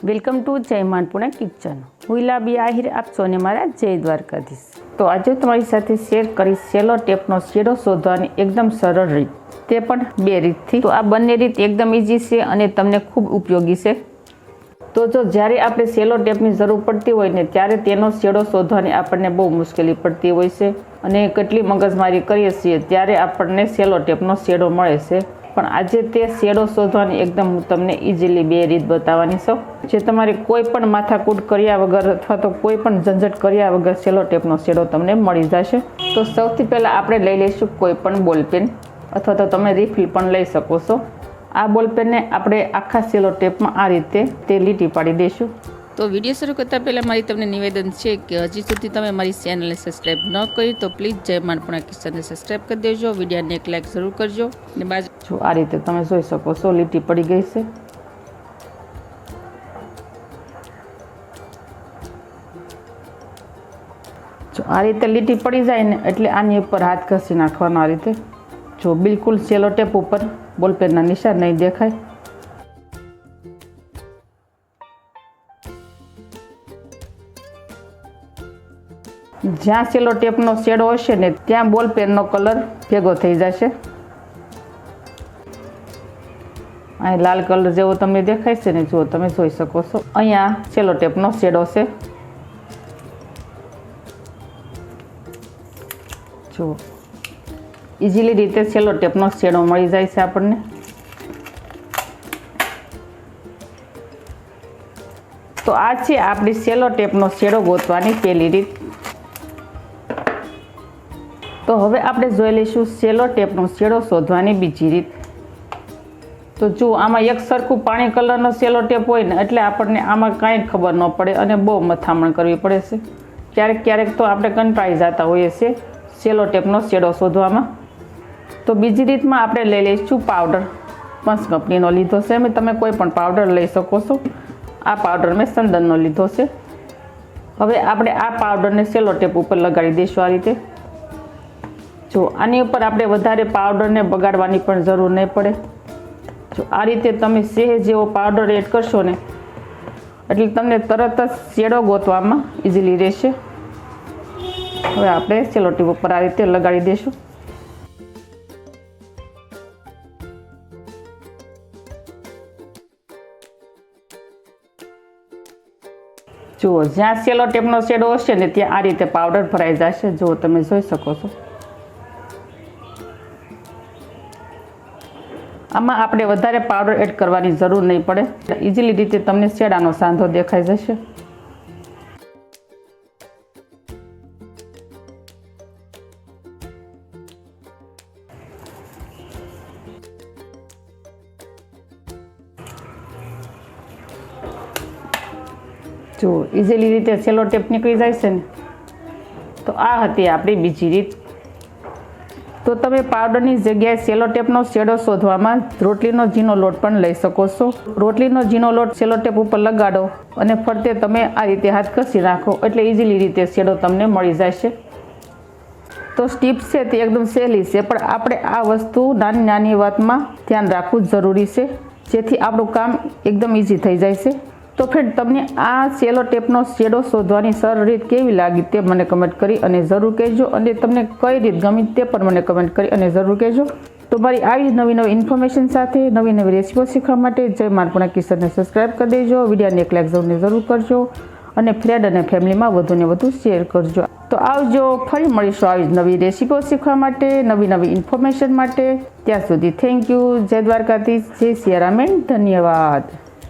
Welcome to જય માનપુણા kitchen. હું ઇલાબી આહિર, આપ સૌને મારા જય દ્વારકાધીશ. તો આજે તમારી સાથે શેર કરીશ સેલો ટેપનો શેડો શોધવાની એકદમ સરળ રીત, તે પણ બે રીતથી. તો આ બંને રીત એકદમ ઇઝી છે અને તમને ખૂબ ઉપયોગી છે. તો જો જ્યારે આપણે સેલો ટેપની જરૂર પડતી હોય ને ત્યારે તેનો શેડો શોધવાની આપણને બહુ મુશ્કેલી પડતી હોય છે અને કેટલી મગજમારી કરીએ છીએ ત્યારે આપણને સેલો ટેપનો શેડો મળે છે. પણ આજે તે શેડો શોધવાની એકદમ હું તમને ઇઝીલી બે રીત બતાવવાની છું, જે તમારે કોઈ પણ માથાકૂટ કર્યા વગર અથવા તો કોઈ પણ ઝંઝટ કર્યા વગર સેલો ટેપનો શેડો તમને મળી જશે. તો સૌથી પહેલાં આપણે લઈ લઈશું કોઈ પણ બોલપેન, અથવા તો તમે રિફિલ પણ લઈ શકો છો. આ બોલપેનને આપણે આખા સેલો ટેપમાં આ રીતે તે લીટી પાડી દઈશું. તો વિડીયો શરૂ કરતાં પહેલાં મારી તમને નિવેદન છે કે હજી સુધી તમે મારી ચેનલને સબસ્ક્રાઈબ ન કરી તો પ્લીઝ જય માનપુણા કિચનને સબસ્ક્રાઈબ કરી દેજો, વિડીયોને એક લાઈક જરૂર કરજો. અને બાજુ જો આ રીતે તમે જોઈ શકો છો લીટી પડી ગઈ છે. જો આ રીતે લીટી પડી જાય ને એટલે આની ઉપર હાથ ઘસી નાખવાનો. આ રીતે જો બિલકુલ સેલો ટેપ ઉપર બોલપેનના નિશાન નહીં દેખાય. જ્યાં સેલો ટેપનો શેડો હશે ને ત્યાં બોલપેનનો કલર ભેગો થઈ જશે. અહીં લાલ કલર જેવો તમને દેખાય છે ને, જુઓ તમે જોઈ શકો છો અહીંયા સેલો ટેપનો શેડો છે. જુઓ ઇઝીલી રીતે સેલો ટેપનો શેડો મળી જાય છે આપણને. તો આ છે આપણી સેલો ટેપનો શેડો ગોતવાની પહેલી રીત. તો હવે આપણે જોઈ લઈશું સેલો ટેપનો શેડો શોધવાની બીજી રીત. તો જુઓ આમાં એક સરખું પાણી કલરનો સેલો ટેપ હોય ને એટલે આપણને આમાં કાંઈ ખબર ન પડે અને બહુ મથામણ કરવી પડે છે. ક્યારેક તો આપણે કંટાળી જતા હોઈએ છીએ સેલો ટેપનો શેડો શોધવામાં. તો બીજી રીતમાં આપણે લઈ લઈશું પાવડર. પંચ કંપનીનો લીધો છે મેં, તમે કોઈ પણ પાવડર લઈ શકો છો. આ પાવડર મેં સંદનનો લીધો છે. હવે આપણે આ પાવડરને સેલો ટેપ ઉપર લગાડી દઈશું આ રીતે. જો આની ઉપર આપણે વધારે પાવડરને બગાડવાની પણ જરૂર નહીં પડે. જો આ રીતે તમે સહેજ જેવો પાવડર એડ કરશો ને એટલે તમને તરત જ શેડો ગોતવામાં ઇઝીલી રહેશે. હવે આપણે સેલો ટેપ ઉપર આ રીતે લગાડી દઈશું. જુઓ જ્યાં સેલો ટેપનો શેડો હશે ને ત્યાં આ રીતે પાવડર ભરાઈ જશે. જુઓ તમે જોઈ શકો છો. આમાં આપણે વધારે પાવડર એડ કરવાની જરૂર નહીં પડે. ઇઝીલી રીતે તમને શેડાનો સાંધો દેખાઈ જશે. જો ઇઝીલી રીતે સેલો ટેપ નીકળી જાય છે ને. તો આ હતી આપણી બીજી રીત. તો તમે પાવડરની જગ્યાએ સેલો ટેપનો શેડો શોધવામાં રોટલીનો ઝીણો લોટ પણ લઈ શકો છો. રોટલીનો ઝીણો લોટ સેલો ટેપ ઉપર લગાડો અને ફરતે તમે આ રીતે હાથ ઘસી નાખો એટલે ઇઝીલી રીતે શેડો તમને મળી જશે. તો સ્ટીપ છે તે એકદમ સહેલી છે, પણ આપણે આ વસ્તુ નાની નાની વાતમાં ધ્યાન રાખવું જ જરૂરી છે, જેથી આપણું કામ એકદમ ઇઝી થઈ જાય છે. તો ફ્રેન્ડ, તમને આ સેલો ટેપનો શેડો શોધવાની સરળ રીત કેવી લાગી તે મને કમેન્ટ કરી અને જરૂર કહેજો, અને તમને કઈ રીત ગમી તે પણ મને કમેન્ટ કરી અને જરૂર કહેજો. તો મારી આવી નવી ઇન્ફોર્મેશન સાથે નવી રેસીપીઓ શીખવા માટે જય માનપુણા કિચનને સબસ્ક્રાઈબ કરી દેજો, વિડીયોને એક લાઈક જરૂર કરજો અને ફ્રેન્ડ અને ફેમિલીમાં વધુને વધુ શેર કરજો. તો આવજો, ફરી મળીશું આવી નવી રેસીપીઓ શીખવા માટે, નવી ઇન્ફોર્મેશન માટે. ત્યાં સુધી થેન્ક યુ. જય દ્વારકાધીશ, જય સિયારામ, ધન્યવાદ.